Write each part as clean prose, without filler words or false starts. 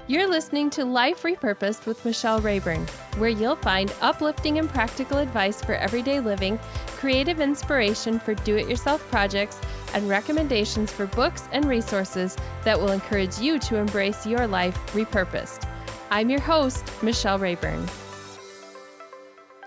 You're listening to Life Repurposed with Michelle Rayburn, where you'll find uplifting and practical advice for everyday living, creative inspiration for do-it-yourself projects, and recommendations for books and resources that will encourage you to embrace your life repurposed. I'm your host, Michelle Rayburn.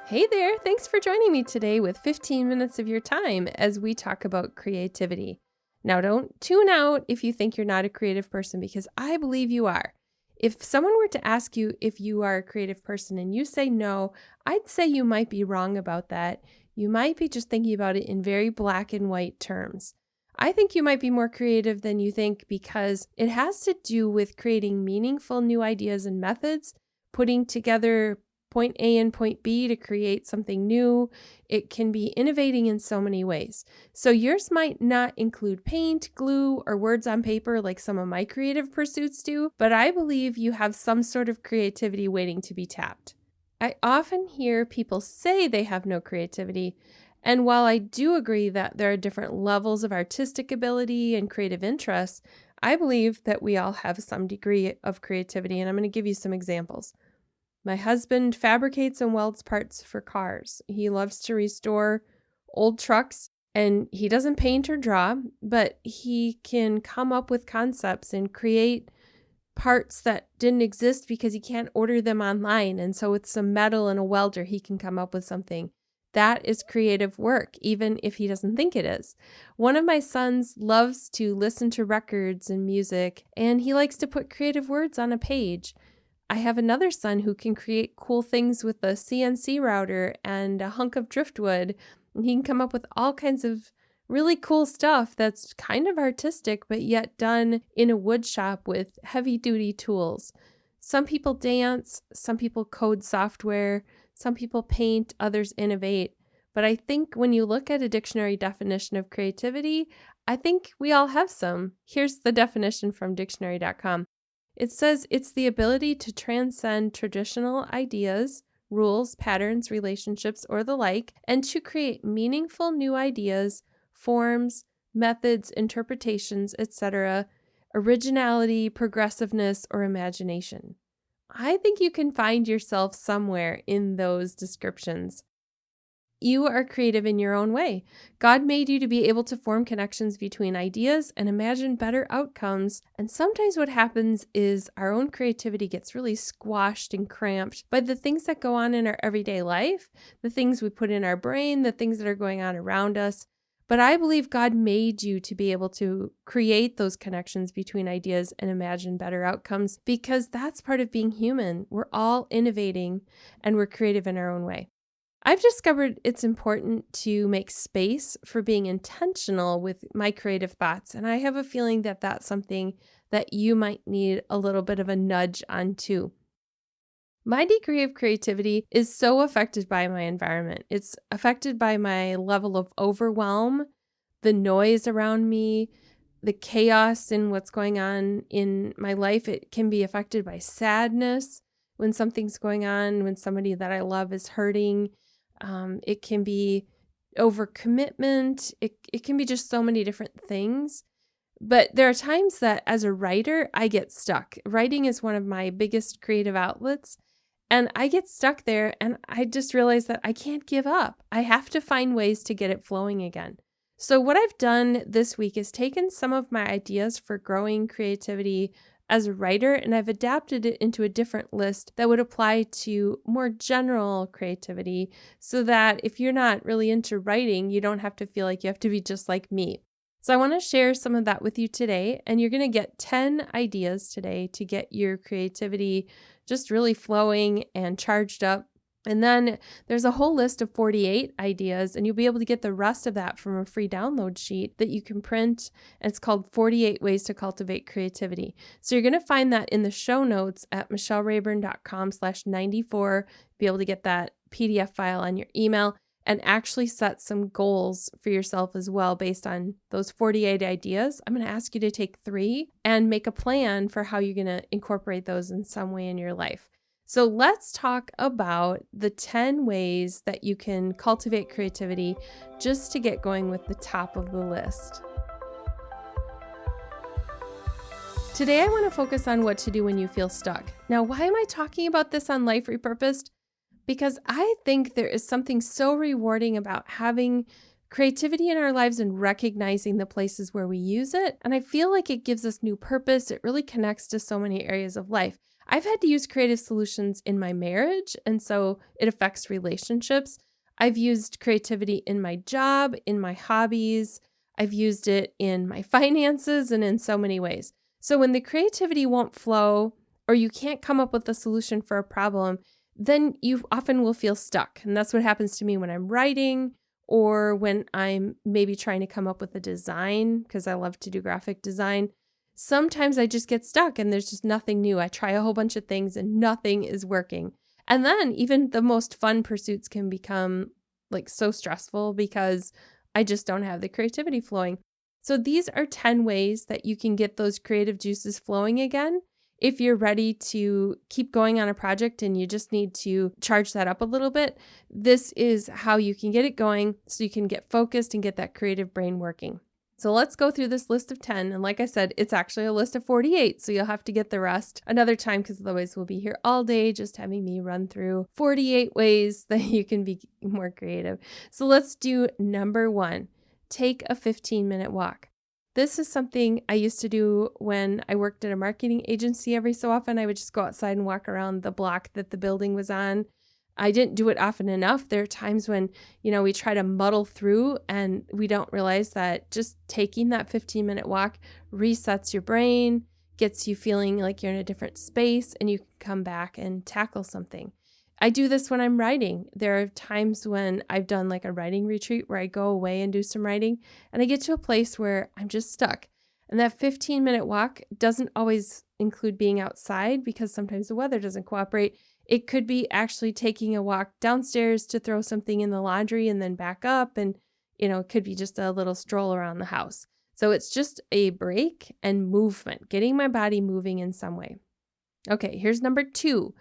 Hey there, thanks for joining me today with 15 minutes of your time as we talk about creativity. Now, don't tune out if you think you're not a creative person, because I believe you are. If someone were to ask you if you are a creative person and you say no, I'd say you might be wrong about that. You might be just thinking about it in very black and white terms. I think you might be more creative than you think because it has to do with creating meaningful new ideas and methods, putting together point A and point B to create something new. It can be innovating in so many ways. So yours might not include paint, glue, or words on paper like some of my creative pursuits do, but I believe you have some sort of creativity waiting to be tapped. I often hear people say they have no creativity, and while I do agree that there are different levels of artistic ability and creative interests, I believe that we all have some degree of creativity, and I'm going to give you some examples. My husband fabricates and welds parts for cars. He loves to restore old trucks, and he doesn't paint or draw, but he can come up with concepts and create parts that didn't exist because he can't order them online. And so with some metal and a welder, he can come up with something. That is creative work, even if he doesn't think it is. One of my sons loves to listen to records and music, and he likes to put creative words on a page. I have another son who can create cool things with a CNC router and a hunk of driftwood. And he can come up with all kinds of really cool stuff that's kind of artistic, but yet done in a wood shop with heavy-duty tools. Some people dance, some people code software, some people paint, others innovate. But I think when you look at a dictionary definition of creativity, I think we all have some. Here's the definition from dictionary.com. It says it's the ability to transcend traditional ideas, rules, patterns, relationships, or the like, and to create meaningful new ideas, forms, methods, interpretations, etc., originality, progressiveness, or imagination. I think you can find yourself somewhere in those descriptions. You are creative in your own way. God made you to be able to form connections between ideas and imagine better outcomes. And sometimes what happens is our own creativity gets really squashed and cramped by the things that go on in our everyday life, the things we put in our brain, the things that are going on around us. But I believe God made you to be able to create those connections between ideas and imagine better outcomes, because that's part of being human. We're all innovating and we're creative in our own way. I've discovered it's important to make space for being intentional with my creative thoughts, and I have a feeling that that's something that you might need a little bit of a nudge on too. My degree of creativity is so affected by my environment. It's affected by my level of overwhelm, the noise around me, the chaos in what's going on in my life. It can be affected by sadness when something's going on, when somebody that I love is hurting. It can be overcommitment. It can be just so many different things. But there are times that as a writer, I get stuck. Writing is one of my biggest creative outlets. And I get stuck there and I just realize that I can't give up. I have to find ways to get it flowing again. So what I've done this week is taken some of my ideas for growing creativity as a writer, and I've adapted it into a different list that would apply to more general creativity, so that if you're not really into writing, you don't have to feel like you have to be just like me. So I want to share some of that with you today, and you're going to get 10 ideas today to get your creativity just really flowing and charged up. And then there's a whole list of 48 ideas, and you'll be able to get the rest of that from a free download sheet that you can print. And it's called 48 Ways to Cultivate Creativity. So you're going to find that in the show notes at michellerayburn.com/94. Be able to get that PDF file on your email and actually set some goals for yourself as well based on those 48 ideas. I'm going to ask you to take 3 and make a plan for how you're going to incorporate those in some way in your life. So let's talk about the 10 ways that you can cultivate creativity just to get going with the top of the list. Today, I want to focus on what to do when you feel stuck. Now, why am I talking about this on Life Repurposed? Because I think there is something so rewarding about having creativity in our lives and recognizing the places where we use it. And I feel like it gives us new purpose. It really connects to so many areas of life. I've had to use creative solutions in my marriage, and so it affects relationships. I've used creativity in my job, in my hobbies. I've used it in my finances and in so many ways. So when the creativity won't flow or you can't come up with a solution for a problem, then you often will feel stuck. And that's what happens to me when I'm writing or when I'm maybe trying to come up with a design, because I love to do graphic design. Sometimes I just get stuck and there's just nothing new. I try a whole bunch of things and nothing is working. And then even the most fun pursuits can become like so stressful because I just don't have the creativity flowing. So these are 10 ways that you can get those creative juices flowing again. If you're ready to keep going on a project and you just need to charge that up a little bit, this is how you can get it going so you can get focused and get that creative brain working. So let's go through this list of 10. And like I said, it's actually a list of 48. So you'll have to get the rest another time because otherwise we'll be here all day just having me run through 48 ways that you can be more creative. So let's do number 1. Take a 15-minute walk. This is something I used to do when I worked at a marketing agency. Every so often, I would just go outside and walk around the block that the building was on. I didn't do it often enough. There are times when, we try to muddle through and we don't realize that just taking that 15-minute walk resets your brain, gets you feeling like you're in a different space, and you can come back and tackle something. I do this when I'm writing. There are times when I've done like a writing retreat where I go away and do some writing and I get to a place where I'm just stuck. And that 15-minute walk doesn't always include being outside because sometimes the weather doesn't cooperate. It could be actually taking a walk downstairs to throw something in the laundry and then back up. And, it could be just a little stroll around the house. So it's just a break and movement, getting my body moving in some way. Okay, here's number 2.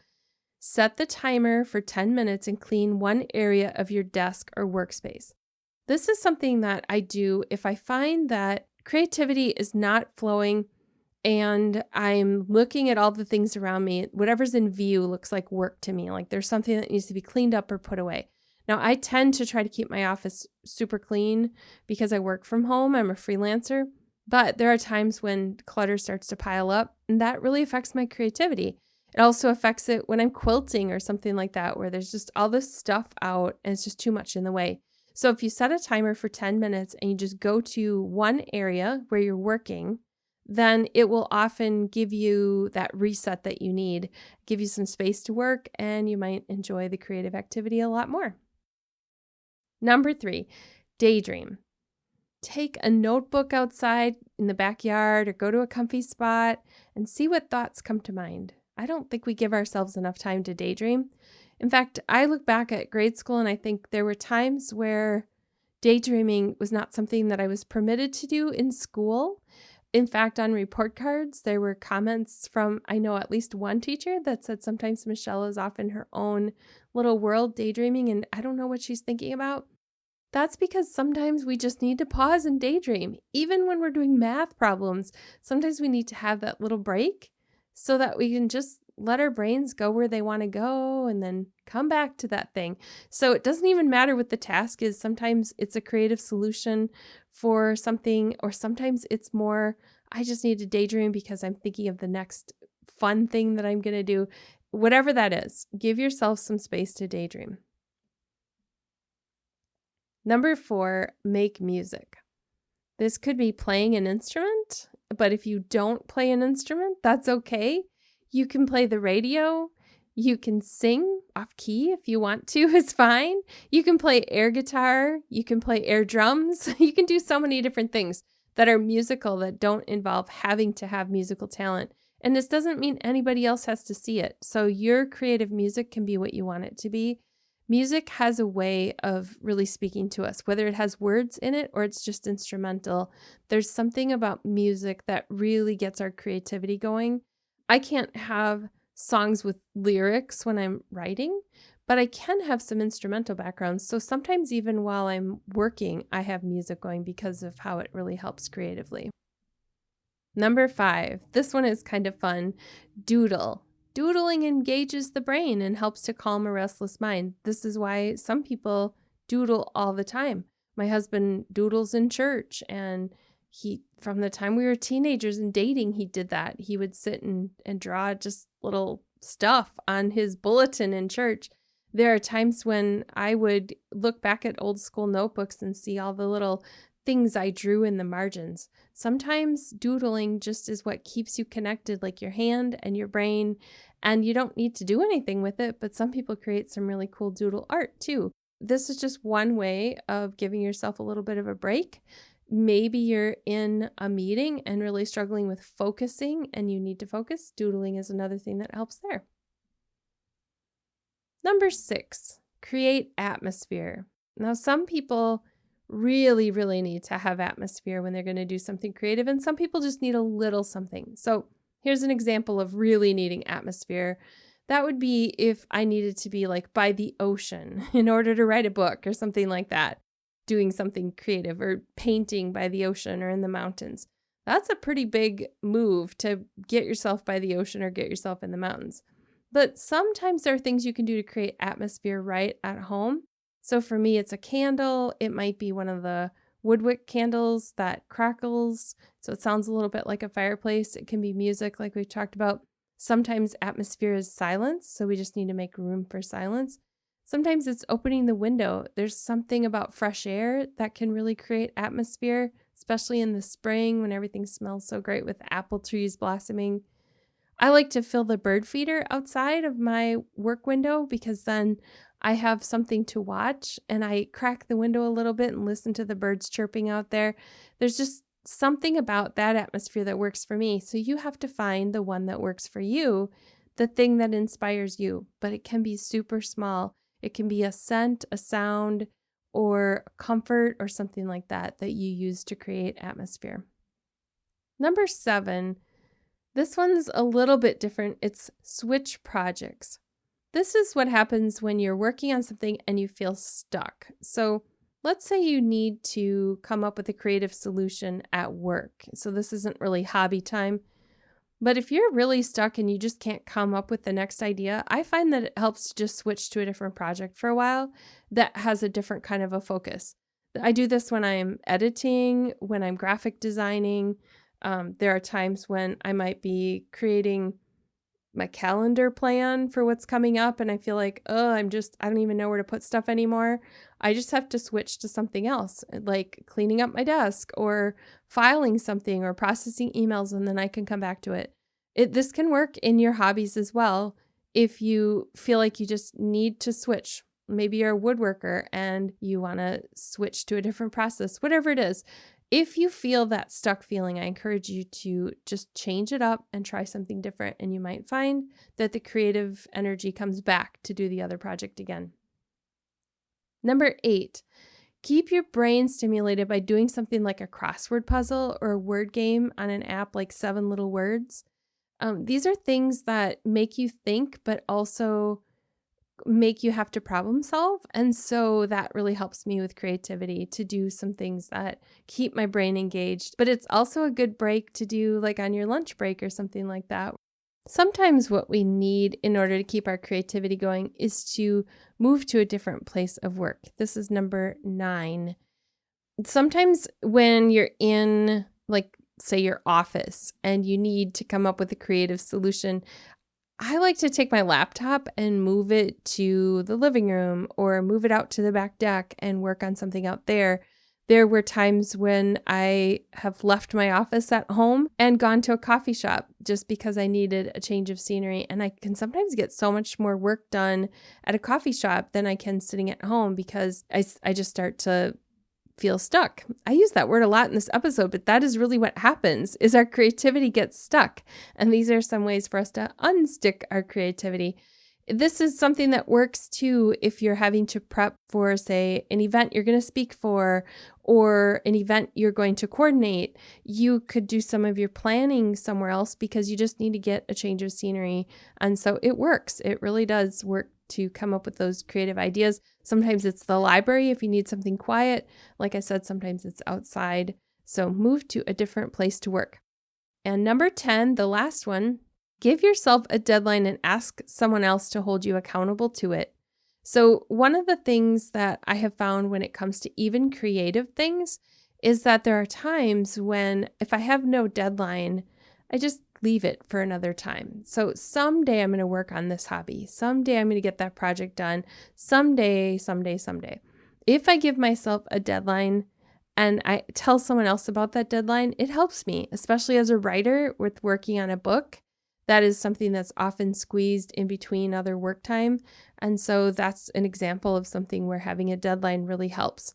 Set the timer for 10 minutes and clean one area of your desk or workspace. This is something that I do if I find that creativity is not flowing and I'm looking at all the things around me. Whatever's in view looks like work to me, like there's something that needs to be cleaned up or put away. Now, I tend to try to keep my office super clean because I work from home. I'm a freelancer, but there are times when clutter starts to pile up and that really affects my creativity. It also affects it when I'm quilting or something like that, where there's just all this stuff out and it's just too much in the way. So if you set a timer for 10 minutes and you just go to one area where you're working, then it will often give you that reset that you need, give you some space to work, and you might enjoy the creative activity a lot more. Number 3, daydream. Take a notebook outside in the backyard or go to a comfy spot and see what thoughts come to mind. I don't think we give ourselves enough time to daydream. In fact, I look back at grade school and I think there were times where daydreaming was not something that I was permitted to do in school. In fact, on report cards, there were comments from, I know at least one teacher that said sometimes Michelle is off in her own little world daydreaming and I don't know what she's thinking about. That's because sometimes we just need to pause and daydream. Even when we're doing math problems, sometimes we need to have that little break so that we can just let our brains go where they want to go and then come back to that thing. So it doesn't even matter what the task is. Sometimes it's a creative solution for something, or sometimes it's more, I just need to daydream because I'm thinking of the next fun thing that I'm going to do. Whatever that is, give yourself some space to daydream. Number 4, make music. This could be playing an instrument, but if you don't play an instrument, that's okay. You can play the radio. You can sing off key if you want to, it's fine. You can play air guitar. You can play air drums. You can do so many different things that are musical that don't involve having to have musical talent. And this doesn't mean anybody else has to see it. So your creative music can be what you want it to be. Music has a way of really speaking to us, whether it has words in it or it's just instrumental. There's something about music that really gets our creativity going. I can't have songs with lyrics when I'm writing, but I can have some instrumental backgrounds. So sometimes even while I'm working, I have music going because of how it really helps creatively. Number 5, this one is kind of fun. Doodle. Doodling engages the brain and helps to calm a restless mind. This is why some people doodle all the time. My husband doodles in church, and from the time we were teenagers and dating, he did that. He would sit and draw just little stuff on his bulletin in church. There are times when I would look back at old school notebooks and see all the little things I drew in the margins. Sometimes doodling just is what keeps you connected, like your hand and your brain, and you don't need to do anything with it, but some people create some really cool doodle art too. This is just one way of giving yourself a little bit of a break. Maybe you're in a meeting and really struggling with focusing and you need to focus. Doodling is another thing that helps there. Number 6, create atmosphere. Now, some people really, really need to have atmosphere when they're going to do something creative, and some people just need a little something. So here's an example of really needing atmosphere. That would be if I needed to be like by the ocean in order to write a book or something like that, doing something creative, or painting by the ocean or in the mountains. That's a pretty big move to get yourself by the ocean or get yourself in the mountains. But sometimes there are things you can do to create atmosphere right at home. So for me, it's a candle. It might be one of the woodwick candles that crackles, so it sounds a little bit like a fireplace. It can be music, like we've talked about. Sometimes atmosphere is silence, so we just need to make room for silence. Sometimes it's opening the window. There's something about fresh air that can really create atmosphere, especially in the spring when everything smells so great with apple trees blossoming. I like to fill the bird feeder outside of my work window because then I have something to watch, and I crack the window a little bit and listen to the birds chirping out there. There's just something about that atmosphere that works for me. So you have to find the one that works for you, the thing that inspires you. But it can be super small. It can be a scent, a sound, or comfort, or something like that you use to create atmosphere. Number 7, this one's a little bit different. It's switch projects. This is what happens when you're working on something and you feel stuck. So let's say you need to come up with a creative solution at work. So this isn't really hobby time. But if you're really stuck and you just can't come up with the next idea, I find that it helps to just switch to a different project for a while that has a different kind of a focus. I do this when I'm editing, when I'm graphic designing. There are times when I might be creating my calendar plan for what's coming up, and I feel like, I don't even know where to put stuff anymore. I just have to switch to something else, like cleaning up my desk or filing something or processing emails, and then I can come back to it. This can work in your hobbies as well. If you feel like you just need to switch, maybe you're a woodworker and you want to switch to a different process, whatever it is. If you feel that stuck feeling, I encourage you to just change it up and try something different, and you might find that the creative energy comes back to do the other project again. Number 8, keep your brain stimulated by doing something like a crossword puzzle or a word game on an app like 7 Little Words. These are things that make you think, but also make you have to problem solve. And so that really helps me with creativity to do some things that keep my brain engaged. But it's also a good break to do like on your lunch break or something like that. Sometimes what we need in order to keep our creativity going is to move to a different place of work. This is number 9. Sometimes when you're in, like, say, your office and you need to come up with a creative solution, I like to take my laptop and move it to the living room or move it out to the back deck and work on something out there. There were times when I have left my office at home and gone to a coffee shop just because I needed a change of scenery. And I can sometimes get so much more work done at a coffee shop than I can sitting at home because I just start to feel stuck. I use that word a lot in this episode, but that is really what happens is our creativity gets stuck. And these are some ways for us to unstick our creativity. This is something that works too if you're having to prep for, say, an event you're going to speak for or an event you're going to coordinate. You could do some of your planning somewhere else because you just need to get a change of scenery. And so it works. It really does work to come up with those creative ideas. Sometimes it's the library if you need something quiet. Like I said, sometimes it's outside. So move to a different place to work. And number 10, the last one, give yourself a deadline and ask someone else to hold you accountable to it. So one of the things that I have found when it comes to even creative things is that there are times when if I have no deadline, I just leave it for another time. So someday I'm going to work on this hobby. Someday I'm going to get that project done. Someday. If I give myself a deadline and I tell someone else about that deadline, it helps me, especially as a writer with working on a book. That is something that's often squeezed in between other work time. And so that's an example of something where having a deadline really helps.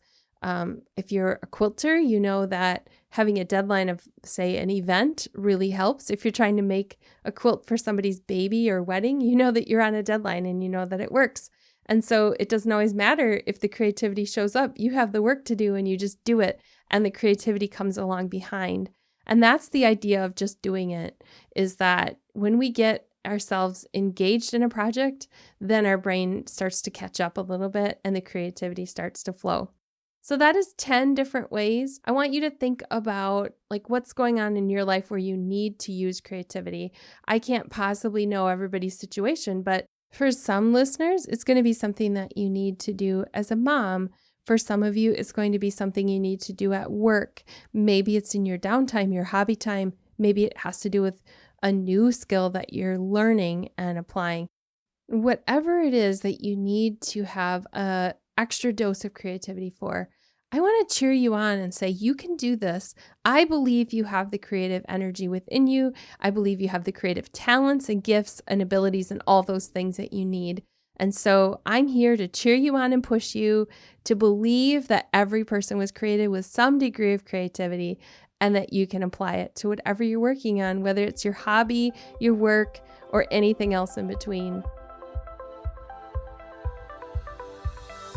If you're a quilter, you know that having a deadline of, say, an event really helps. If you're trying to make a quilt for somebody's baby or wedding, you know that you're on a deadline and you know that it works. And so it doesn't always matter if the creativity shows up. You have the work to do and you just do it, and the creativity comes along behind. And that's the idea of just doing it, is that when we get ourselves engaged in a project, then our brain starts to catch up a little bit and the creativity starts to flow. So that is 10 different ways. I want you to think about like what's going on in your life where you need to use creativity. I can't possibly know everybody's situation, but for some listeners, it's going to be something that you need to do as a mom. For some of you, it's going to be something you need to do at work. Maybe it's in your downtime, your hobby time. Maybe it has to do with a new skill that you're learning and applying. Whatever it is that you need to have a extra dose of creativity for, I want to cheer you on and say, you can do this. I believe you have the creative energy within you. I believe you have the creative talents and gifts and abilities and all those things that you need. And so I'm here to cheer you on and push you to believe that every person was created with some degree of creativity and that you can apply it to whatever you're working on, whether it's your hobby, your work, or anything else in between.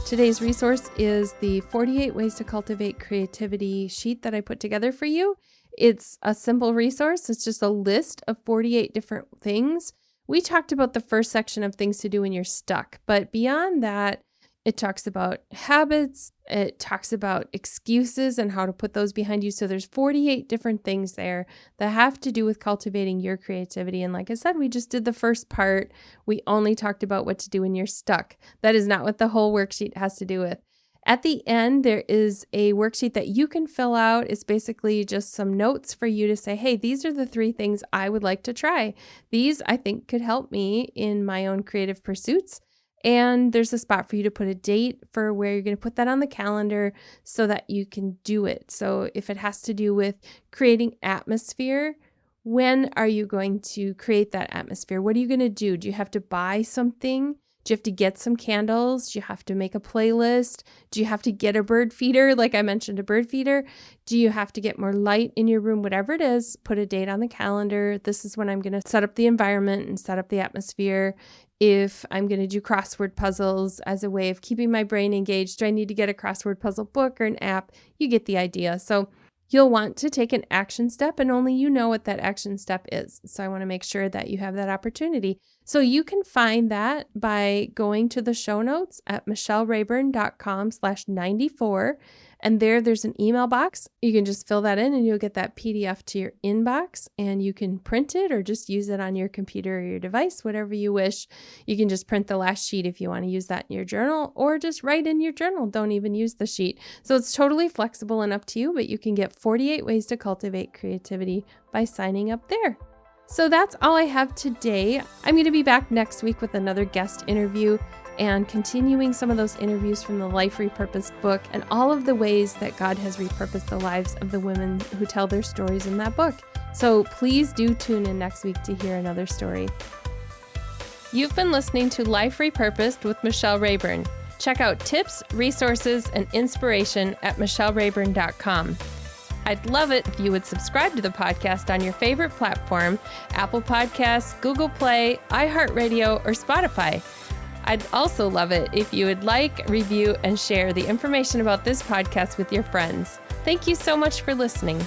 Today's resource is the 48 Ways to Cultivate Creativity sheet that I put together for you. It's a simple resource. It's just a list of 48 different things. We talked about the first section of things to do when you're stuck, but beyond that, it talks about habits. It talks about excuses and how to put those behind you. So there's 48 different things there that have to do with cultivating your creativity. And like I said, we just did the first part. We only talked about what to do when you're stuck. That is not what the whole worksheet has to do with. At the end, there is a worksheet that you can fill out. It's basically just some notes for you to say, hey, these are the 3 things I would like to try. These I think could help me in my own creative pursuits. And there's a spot for you to put a date for where you're going to put that on the calendar so that you can do it. So if it has to do with creating atmosphere, when are you going to create that atmosphere? What are you going to do? Do you have to buy something? Do you have to get some candles? Do you have to make a playlist? Do you have to get a bird feeder? Like I mentioned, a bird feeder. Do you have to get more light in your room? Whatever it is, put a date on the calendar. This is when I'm going to set up the environment and set up the atmosphere. If I'm going to do crossword puzzles as a way of keeping my brain engaged, do I need to get a crossword puzzle book or an app? You get the idea. So you'll want to take an action step, and only you know what that action step is. So I want to make sure that you have that opportunity. So you can find that by going to the show notes at michellerayburn.com/94. And there's an email box. You can just fill that in and you'll get that PDF to your inbox, and you can print it or just use it on your computer or your device, whatever you wish. You can just print the last sheet if you want to use that in your journal, or just write in your journal. Don't even use the sheet. So it's totally flexible and up to you, but you can get 48 ways to cultivate creativity by signing up there. So that's all I have today. I'm going to be back next week with another guest interview and continuing some of those interviews from the Life Repurposed book and all of the ways that God has repurposed the lives of the women who tell their stories in that book. So please do tune in next week to hear another story. You've been listening to Life Repurposed with Michelle Rayburn. Check out tips, resources, and inspiration at michellerayburn.com. I'd love it if you would subscribe to the podcast on your favorite platform, Apple Podcasts, Google Play, iHeartRadio, or Spotify. I'd also love it if you would like, review, and share the information about this podcast with your friends. Thank you so much for listening.